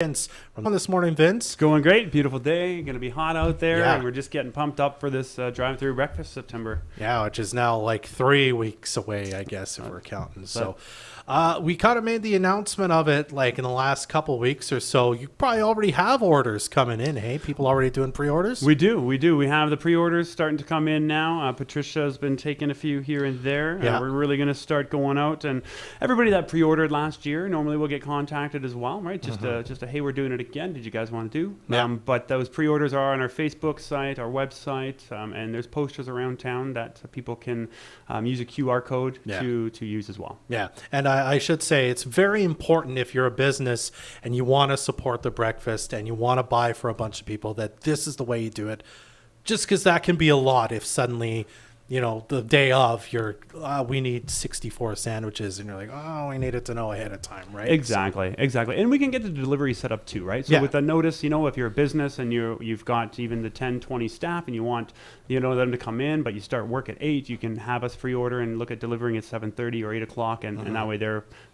Vince from this morning, Vince. It's going great. Beautiful day. Going to be hot out there. Yeah. And we're just getting pumped up for this drive-through breakfast September. Yeah, which is now like 3 weeks away, I guess, if we're counting. So we kind of made the announcement of it like in the last couple weeks or so. You probably already have orders coming in, hey? People already doing pre-orders? We do. We have the pre-orders starting to come in now. Patricia has been taking a few here and there. Yeah. We're really going to start going out. And everybody that pre-ordered last year normally will get contacted as well, right? Just a hey, we're doing it again. Did you guys want to do? Yeah. But those pre-orders are on our Facebook site, our website, and there's posters around town that people can use a QR code to use as well. Yeah, and I should say it's very important if you're a business and you want to support the breakfast and you want to buy for a bunch of people that this is the way you do it. Just because that can be a lot if suddenly, you know, the day of we need 64 sandwiches and you're like, oh, we needed to know ahead of time, right? Exactly. And we can get the delivery set up too, right? So with the notice, you know, if you're a business and you've got even the 10, 20 staff and you want, you know, them to come in, but you start work at 8, you can have us pre-order and look at delivering at 7:30 or 8 o'clock, and that way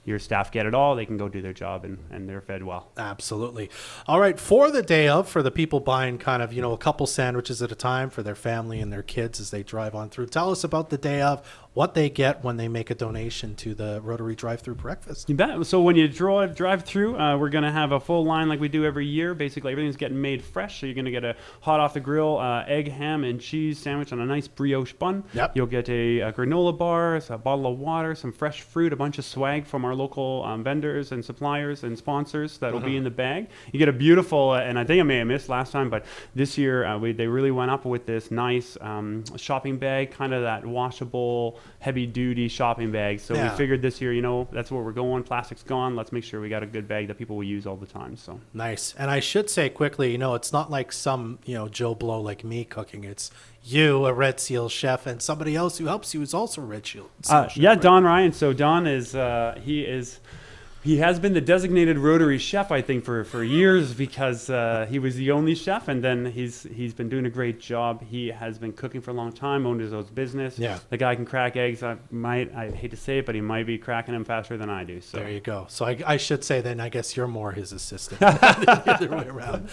your staff get it all. They can go do their job and they're fed well. Absolutely. All right. For the day of, for the people buying kind of, you know, a couple sandwiches at a time for their family and their kids as they drive on through, tell us about the day of, what they get when they make a donation to the Rotary Drive-Thru Breakfast. You bet. So when you drive through, we're going to have a full line like we do every year. Basically, everything's getting made fresh. So you're going to get a hot off the grill egg, ham, and cheese sandwich on a nice brioche bun. Yep. You'll get a granola bar, a bottle of water, some fresh fruit, a bunch of swag from our local vendors and suppliers and sponsors that will be in the bag. You get a beautiful, and I think I may have missed last time, but this year they really went up with this nice shopping bag, kind of that washable, heavy-duty shopping bag. So we figured this year, you know, that's where we're going. Plastic's gone. Let's make sure we got a good bag that people will use all the time. So nice. And I should say quickly, you know, it's not like some, you know, Joe Blow like me cooking. It's you, a Red Seal chef, and somebody else who helps you is also a Red Seal chef. Yeah, right? Don Ryan. So Don is he has been the designated Rotary Chef, I think, for years, because he was the only chef, and then he's been doing a great job. He has been cooking for a long time, owned his own business. Yeah. The guy can crack eggs. I hate to say it, but he might be cracking them faster than I do. So there you go. So I should say then I guess you're more his assistant than the other way around.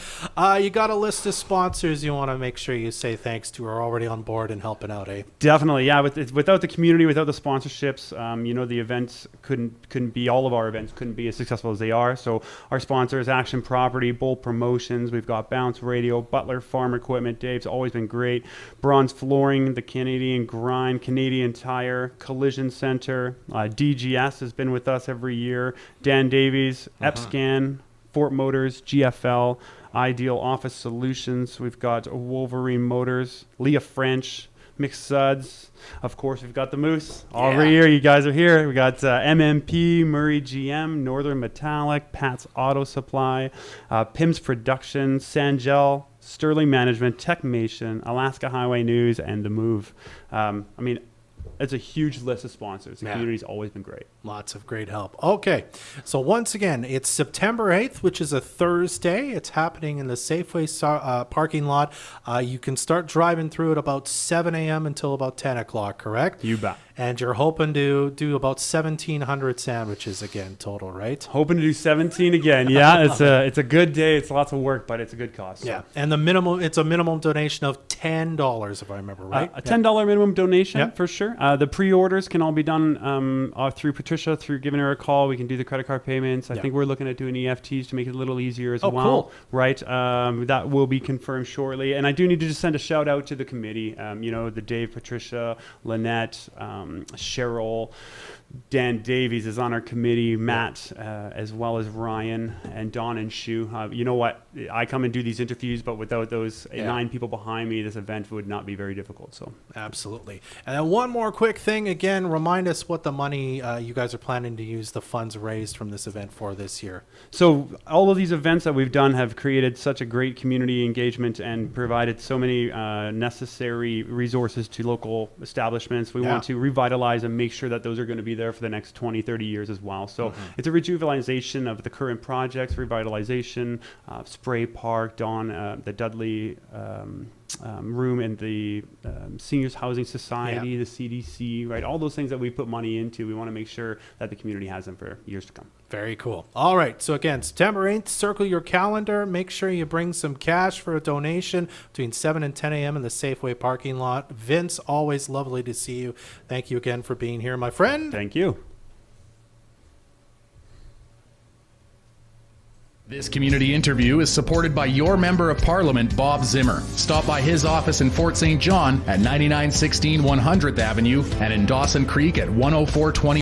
You got a list of sponsors you want to make sure you say thanks to, are already on board and helping out, eh? Definitely, yeah. Without the community, without the sponsorships, you know, the events couldn't be, all of our events couldn't be as successful as they are. So our sponsors, Action Property, Bolt Promotions, we've got Bounce Radio, Butler Farm Equipment, Dave's always been great, Bronze Flooring, the Canadian Grind, Canadian Tire, Collision Center, DGS has been with us every year, Dan Davies, EpScan, Fort Motors, GFL, Ideal Office Solutions, we've got Wolverine Motors, Leah French, McSuds. Of course, we've got the Moose. Every year, you guys are here. We got MMP, Murray GM, Northern Metallic, Pat's Auto Supply, Pim's Production, Sangel, Sterling Management, Techmation, Alaska Highway News, and The Move. I mean, it's a huge list of sponsors. The community's always been great. Lots of great help. Okay, so once again, it's September 8th, which is a Thursday. It's happening in the Safeway parking lot. You can start driving through at about 7 a.m. until about 10 o'clock, correct? You bet. And you're hoping to do about 1,700 sandwiches again total, right? Hoping to do 17 again. Yeah, it's a good day. It's lots of work, but it's a good cost. So. Yeah, and it's a minimum donation of $10, if I remember right. A $10 minimum donation for sure. The pre-orders can all be done through Patricia, through giving her a call. We can do the credit card payments. I think we're looking at doing EFTs to make it a little easier as well. Cool. Right? That will be confirmed shortly. And I do need to just send a shout out to the committee. You know, the Dave, Patricia, Lynette, Cheryl, Dan Davies is on our committee, Matt, as well as Ryan and Don and Shu. You know what? I come and do these interviews, but without those 9 people behind me, this event would not be very difficult. So absolutely. And then one more quick thing. Again, remind us what the money you guys are planning to use the funds raised from this event for this year. So all of these events that we've done have created such a great community engagement and provided so many necessary resources to local establishments. We want to revitalize and make sure that those are going to be there for the next 20, 30 years as well. So it's a rejuvenation of the current projects, revitalization, Spray Park, the Dudley room in the Seniors Housing Society, the CDC, right? All those things that we put money into, we want to make sure that the community has them for years to come. Very cool. All right. So again, September 8th, circle your calendar. Make sure you bring some cash for a donation between 7 and 10 a.m. in the Safeway parking lot. Vince, always lovely to see you. Thank you again for being here, my friend. Thank you. This community interview is supported by your Member of Parliament, Bob Zimmer. Stop by his office in Fort St. John at 9916 100th Avenue and in Dawson Creek at 10420.